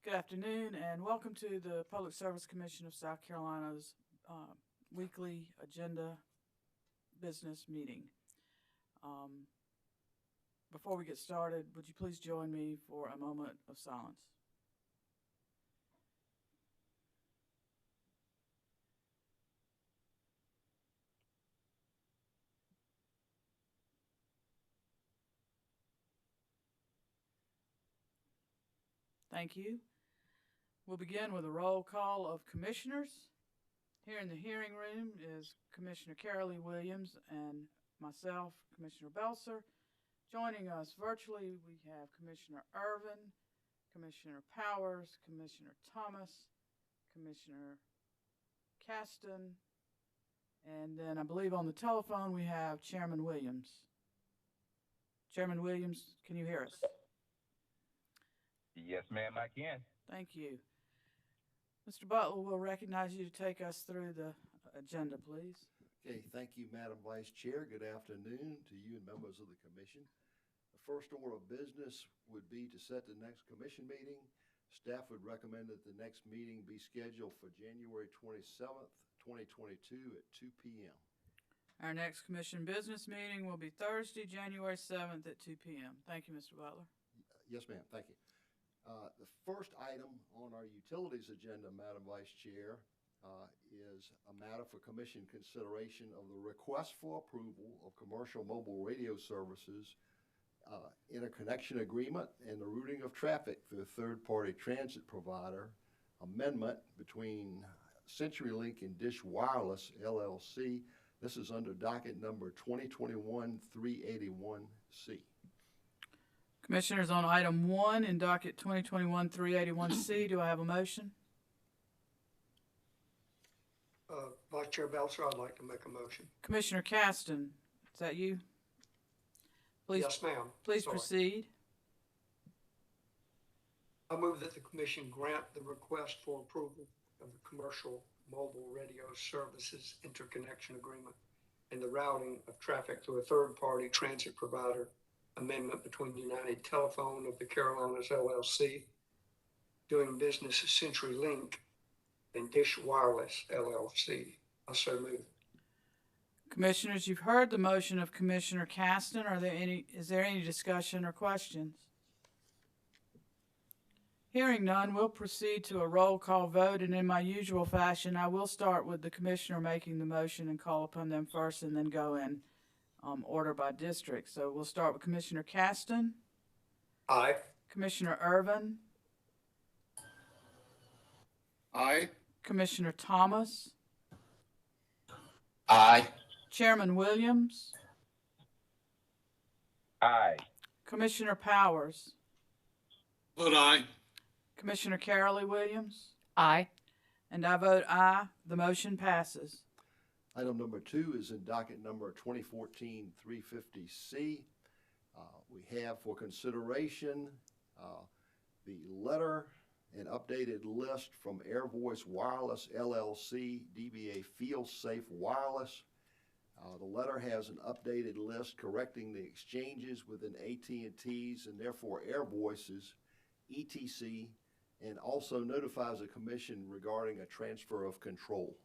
Good afternoon, and welcome to the Public Service Commission of South Carolina's weekly agenda business meeting. Before we get started, would you please join me for a moment of silence? Thank you. We'll begin with a roll call of commissioners. Here in the hearing room is Commissioner Carolee Williams and myself, Commissioner Belser. Joining us virtually, we have Commissioner Irvin, Commissioner Powers, Commissioner Thomas, Commissioner Caston, and then I believe on the telephone we have Chairman Williams. Chairman Williams, can you hear us? Yes, ma'am, I can. Thank you. Mr. Butler, we'll recognize you to take us through the agenda, please. Okay, thank you, Madam Vice Chair. Good afternoon to you and members of the commission. The first order of business would be to set the next commission meeting. Staff would recommend that the next meeting be scheduled for January 27th, 2022 at 2 p.m. Our next commission business meeting will be Thursday, January 7th at 2 p.m. Thank you, Mr. Butler. Yes, ma'am. Thank you. The first item on our utilities agenda, Madam Vice Chair, is a matter for commission consideration of the request for approval of commercial mobile radio services, interconnection agreement, and the routing of traffic through a third-party transit provider amendment between CenturyLink and Dish Wireless, LLC. This is under docket number 2021-381C. Commissioners, on item 1 in docket 2021-381C, do I have a motion? Vice Chair Belser, I'd like to make a motion. Commissioner Caston, is that you? Please, Yes, ma'am. please Sorry. proceed. I move that the commission grant the request for approval of the commercial mobile radio services interconnection agreement and the routing of traffic through a third-party transit provider amendment between United Telephone of the Carolinas, LLC, doing business as CenturyLink, and Dish Wireless, LLC. I so move. Commissioners, you've heard the motion of Commissioner Caston. Is there any discussion or questions? Hearing none, we'll proceed to a roll call vote, and in my usual fashion, I will start with the commissioner making the motion and call upon them first and then go in order by district. So we'll start with Commissioner Caston. Aye. Commissioner Irvin. Aye. Commissioner Thomas. Aye. Chairman Williams. Aye. Commissioner Powers. Vote aye. Commissioner Carolee Williams. Aye. And I vote aye. The motion passes. Item number 2 is in docket number 2014-350C. We have for consideration the letter and updated list from AirVoice Wireless LLC, DBA Feel Safe Wireless. The letter has an updated list correcting the exchanges within AT&T's and therefore AirVoice's ETC, and also notifies the commission regarding a transfer of control.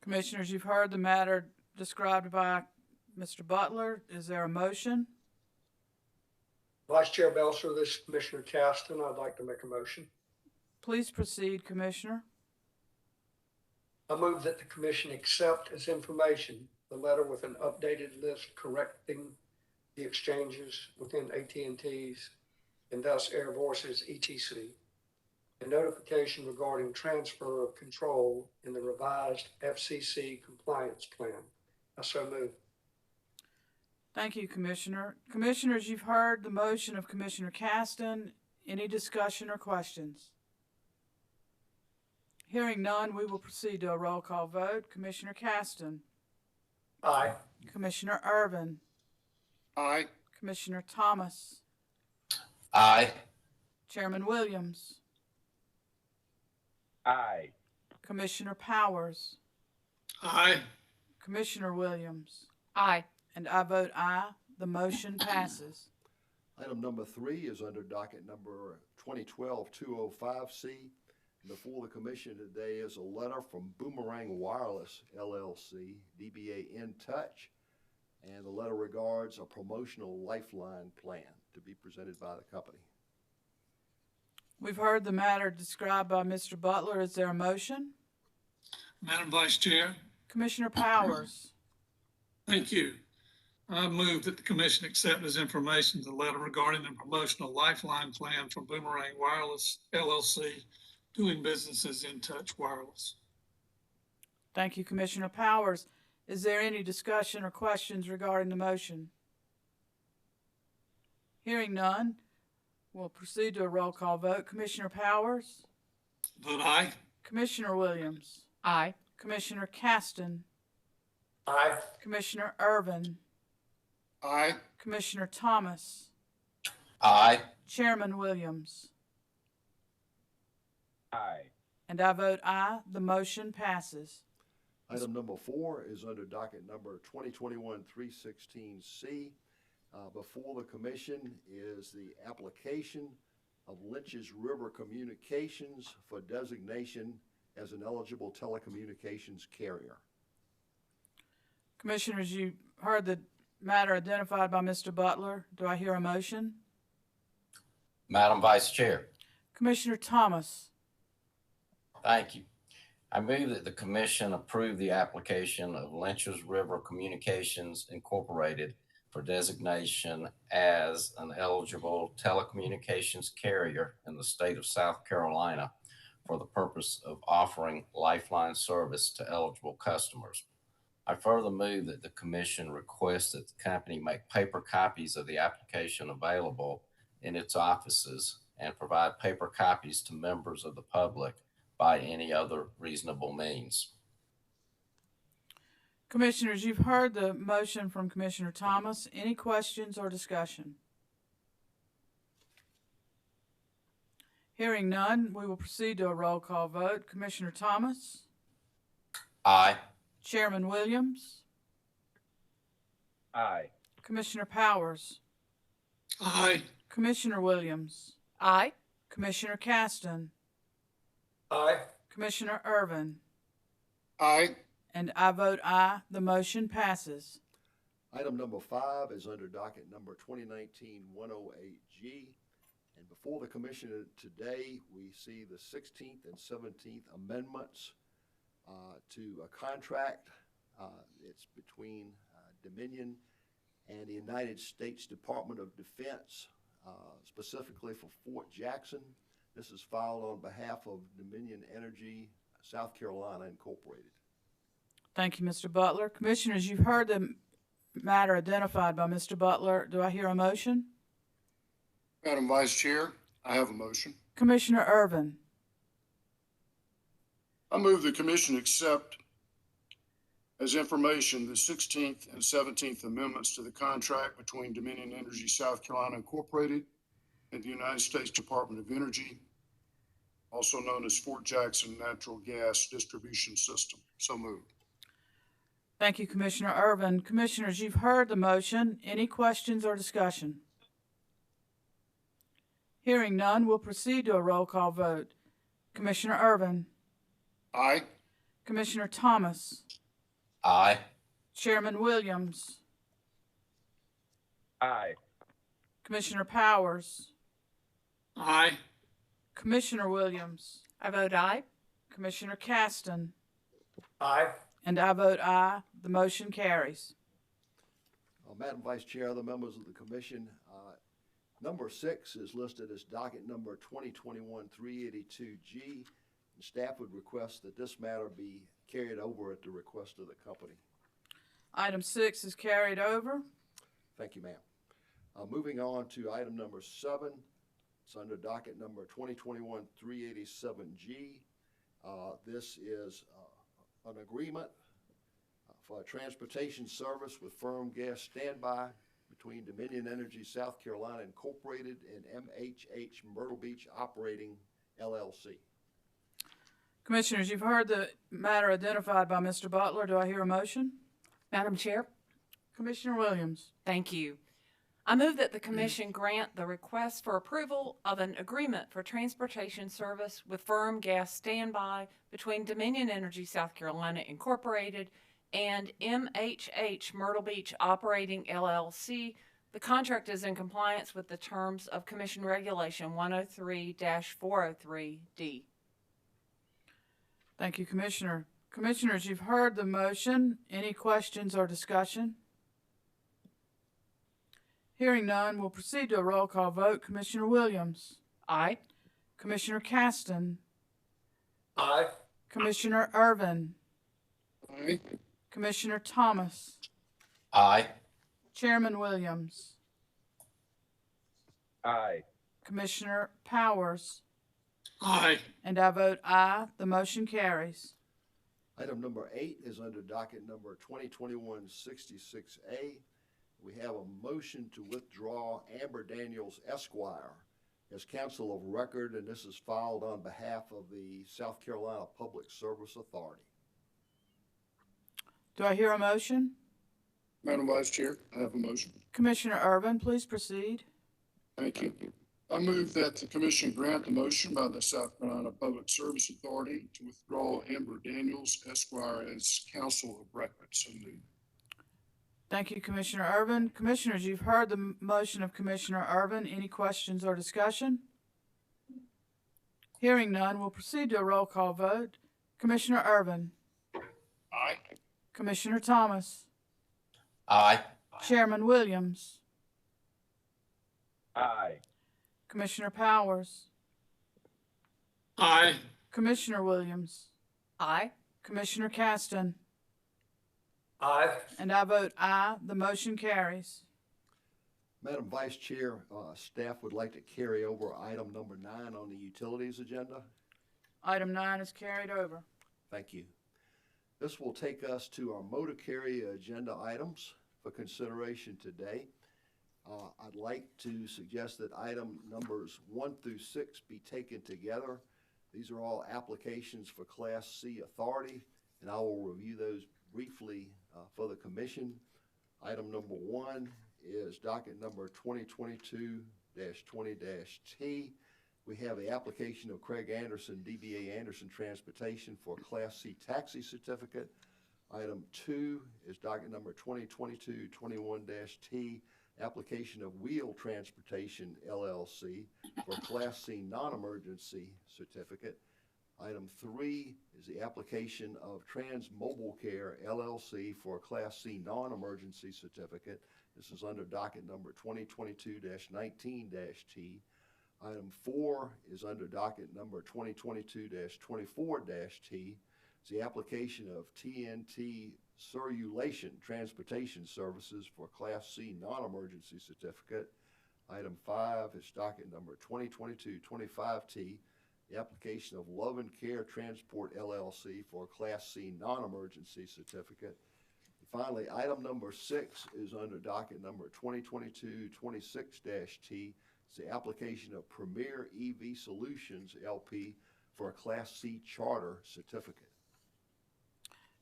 Commissioners, you've heard the matter described by Mr. Butler. Is there a motion? Vice Chair Belser, this is Commissioner Caston. I'd like to make a motion. Please proceed, Commissioner. I move that the commission accept as information the letter with an updated list correcting the exchanges within AT&T's and thus AirVoice's ETC, a notification regarding transfer of control in the revised FCC compliance plan. I so move. Thank you, Commissioner. Commissioners, you've heard the motion of Commissioner Caston. Any discussion or questions? Hearing none, we will proceed to a roll call vote. Commissioner Caston. Aye. Commissioner Irvin. Aye. Commissioner Thomas. Aye. Chairman Williams. Aye. Commissioner Powers. Aye. Commissioner Williams. Aye. And I vote aye. The motion passes. Item number 3 is under docket number 2012-205C. Before the commission today is a letter from Boomerang Wireless LLC, DBA In Touch, and the letter regards a promotional lifeline plan to be presented by the company. We've heard the matter described by Mr. Butler. Is there a motion? Madam Vice Chair, Commissioner Powers? thank you. I move that the commission accept as information the letter regarding the promotional lifeline plan from Boomerang Wireless LLC, doing business as In Touch Wireless. Thank you, Commissioner Powers. Is there any discussion or questions regarding the motion? Hearing none, we'll proceed to a roll call vote. Commissioner Powers? Vote aye. Commissioner Williams? Aye. Commissioner Caston? Aye. Commissioner Irvin? Aye. Commissioner Thomas? Aye. Chairman Williams? Aye. And I vote aye. The motion passes. Item number 4 is under docket number 2021-316C. Before the commission is the application of Lynch's River Communications for designation as an eligible telecommunications carrier. Commissioners, you heard the matter identified by Mr. Butler. Do I hear a motion? Madam Vice Chair, Commissioner Thomas? thank you. I move that the commission approve the application of Lynch's River Communications Incorporated for designation as an eligible telecommunications carrier in the state of South Carolina for the purpose of offering lifeline service to eligible customers. I further move that the commission request that the company make paper copies of the application available in its offices and provide paper copies to members of the public by any other reasonable means. Commissioners, you've heard the motion from Commissioner Thomas. Any questions or discussion? Hearing none, we will proceed to a roll call vote. Commissioner Thomas? Aye. Chairman Williams? Aye. Commissioner Powers? Aye. Commissioner Williams? Aye. Commissioner Caston? Aye. Commissioner Irvin? Aye. And I vote aye. The motion passes. Item number 5 is under docket number 2019-108G. And before the commission today, we see the 16th and 17th amendments to a contract. It's between Dominion and the United States Department of Defense, specifically for Fort Jackson. This is filed on behalf of Dominion Energy, South Carolina Incorporated. Thank you, Mr. Butler. Commissioners, you've heard the matter identified by Mr. Butler. Do I hear a motion? Madam Vice Chair, I have a motion. Commissioner Irvin? I move the commission accept as information the 16th and 17th amendments to the contract between Dominion Energy South Carolina Incorporated and the United States Department of Energy, also known as Fort Jackson Natural Gas Distribution System. So moved. Thank you, Commissioner Irvin. Commissioners, you've heard the motion. Any questions or discussion? Hearing none, we'll proceed to a roll call vote. Commissioner Irvin? Aye. Commissioner Thomas? Aye. Chairman Williams? Aye. Commissioner Powers? Aye. Commissioner Williams? I vote aye. Commissioner Caston? Aye. And I vote aye. The motion carries. Madam Vice Chair, other members of the commission, number 6 is listed as docket number 2021-382G. And staff would request that this matter be carried over at the request of the company. Item 6 is carried over. Thank you, ma'am. Moving on to item number 7. It's under docket number 2021-387G. This is an agreement for a transportation service with firm gas standby between Dominion Energy South Carolina Incorporated and MHH Myrtle Beach Operating LLC. Commissioners, you've heard the matter identified by Mr. Butler. Do I hear a motion? Madam Chair, Commissioner Williams? thank you. I move that the Commission grant the request for approval of an agreement for transportation service with Firm Gas Standby between Dominion Energy South Carolina Incorporated and MHH Myrtle Beach Operating LLC. The contract is in compliance with the terms of Commission Regulation 103-403D. Thank you, Commissioner. Commissioners, you've heard the motion. Any questions or discussion? Hearing none, we'll proceed to a roll call vote. Commissioner Williams. Aye. Commissioner Caston. Aye. Commissioner Irvin. Aye. Commissioner Thomas. Aye. Chairman Williams. Aye. Commissioner Powers. Aye. And I vote aye. The motion carries. Item number 8 is under docket number 2021-66A. We have a motion to withdraw Amber Daniels Esquire as counsel of record, and this is filed on behalf of the South Carolina Public Service Authority. Do I hear a motion? Madam Vice Chair, I have a motion. Commissioner Irvin, please proceed. Thank you. I move that the Commission grant the motion by the South Carolina Public Service Authority to withdraw Amber Daniels Esquire as counsel of record. So moved. Thank you, Commissioner Irvin. Commissioners, you've heard the motion of Commissioner Irvin. Any questions or discussion? Hearing none, we'll proceed to a roll call vote. Commissioner Irvin. Aye. Commissioner Thomas. Aye. Chairman Williams. Aye. Commissioner Powers. Aye. Commissioner Williams. Aye. Commissioner Caston. Aye. And I vote aye. The motion carries. Madam Vice Chair, staff would like to carry over item number 9 on the utilities agenda. Item 9 is carried over. Thank you. This will take us to our motor carrier agenda items for consideration today. I'd like to suggest that item numbers 1 through 6 be taken together. These are all applications for Class C authority, and I will review those briefly for the Commission. Item number 1 is docket number 2022-20-T. We have the application of Craig Anderson, DBA Anderson Transportation for Class C taxi certificate. Item 2 is docket number 2022-21-T, application of Wheel Transportation LLC for Class C non-emergency certificate. Item 3 is the application of Trans Mobile Care LLC for a Class C non-emergency certificate. This is under docket number 2022-19-T. Item 4 is under docket number 2022-24-T. It's the application of TNT Circulation Transportation Services for Class C non-emergency certificate. Item 5 is docket number 2022-25-T. The application of Love and Care Transport LLC for a Class C non-emergency certificate. And finally, item number 6 is under docket number 2022-26-T. It's the application of Premier EV Solutions LP for a Class C charter certificate.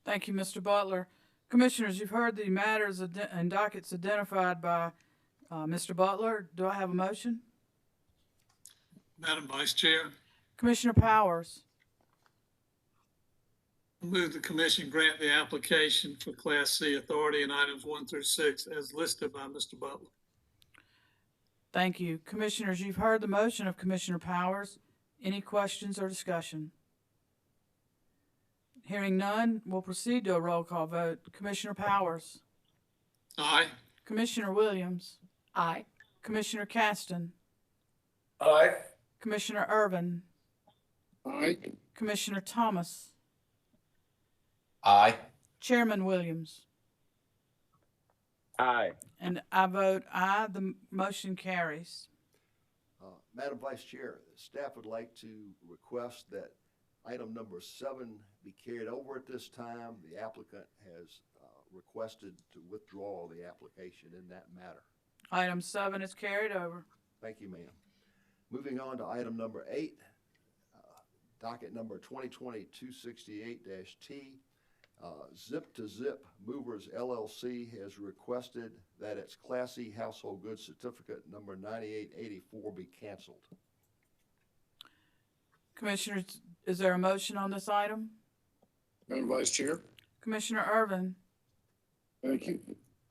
Thank you, Mr. Butler. Commissioners, you've heard the matters and dockets identified by Mr. Butler. Do I have a motion? Madam Vice Chair, Commissioner Powers. I move the Commission grant the application for Class C authority in items 1 through 6 as listed by Mr. Butler. Thank you. Commissioners, you've heard the motion of Commissioner Powers. Any questions or discussion? Hearing none, we'll proceed to a roll call vote. Commissioner Powers. Aye. Commissioner Williams. Aye. Commissioner Caston. Aye. Commissioner Irvin. Aye. Commissioner Thomas. Aye. Chairman Williams. Aye. And I vote aye. The motion carries. Madam Vice Chair, staff would like to request that item number 7 be carried over at this time. The applicant has requested to withdraw the application in that matter. Item 7 is carried over. Thank you, ma'am. Moving on to item number 8, docket number 2020-268-T. Zip to Zip Movers LLC has requested that its Class C household goods certificate number 9884 be canceled. Commissioners, is there a motion on this item? Madam Vice Chair, Commissioner Irvin, thank you.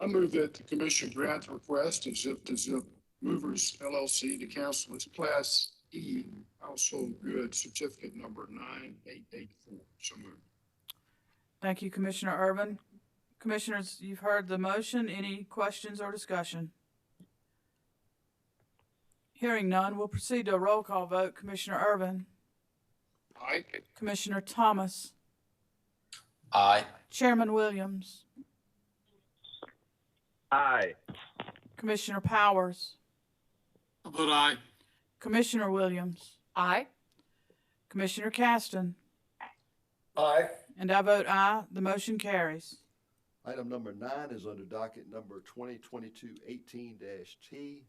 I move that the commission grant the request of Zip to Zip Movers LLC to cancel its Class E household goods certificate number 9884. So moved. thank you, Commissioner Irvin. Commissioners, you've heard the motion. Any questions or discussion? Hearing none, we'll proceed to a roll call vote. Commissioner Irvin, Aye. Commissioner Thomas, Aye. Chairman Williams, Aye. Commissioner Powers, I vote aye. Commissioner Williams, Aye. Commissioner Caston, Aye. and I vote aye. The motion carries. Item number 9 is under docket number 2022-18-T.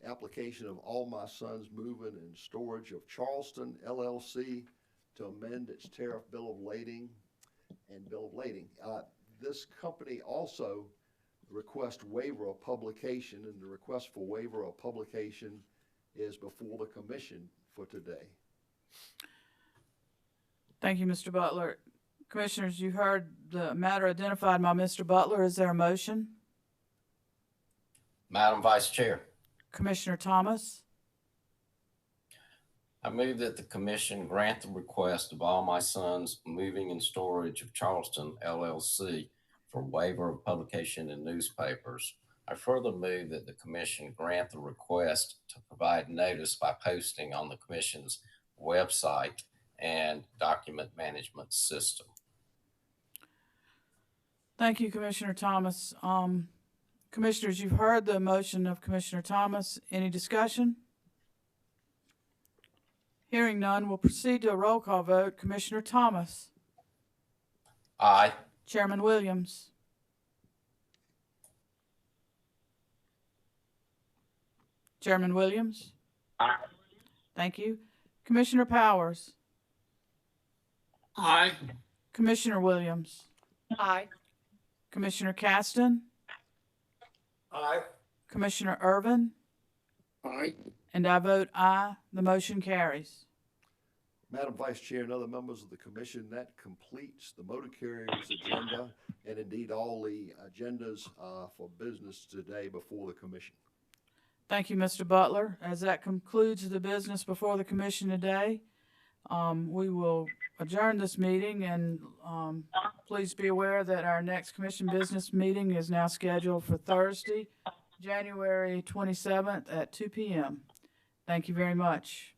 Application of All My Sons Moving and Storage of Charleston LLC to amend its tariff bill of lading and bill of lading. This company also requests waiver of publication, and the request for waiver of publication is before the commission for today. Thank you, Mr. Butler. Commissioners, you heard the matter identified by Mr. Butler. Is there a motion? Madam Vice Chair, Commissioner Thomas, I move that the commission grant the request of All My Sons Moving and Storage of Charleston LLC for waiver of publication in newspapers. I further move that the commission grant the request to provide notice by posting on the commission's website and document management system. thank you, Commissioner Thomas. Commissioners, you've heard the motion of Commissioner Thomas. Any discussion? Hearing none, we'll proceed to a roll call vote. Commissioner Thomas, Aye. Chairman Williams, Chairman Williams, Aye. thank you. Commissioner Powers, Aye. Commissioner Williams, Aye. Commissioner Caston, Aye. Commissioner Irvin, Aye. and I vote aye. The motion carries. Madam Vice Chair and other members of the commission, that completes the motor carriers agenda and indeed all the agendas for business today before the commission. Thank you, Mr. Butler. As that concludes the business before the commission today, we will adjourn this meeting, and please be aware that our next commission business meeting is now scheduled for Thursday, January 27th at 2 p.m. Thank you very much.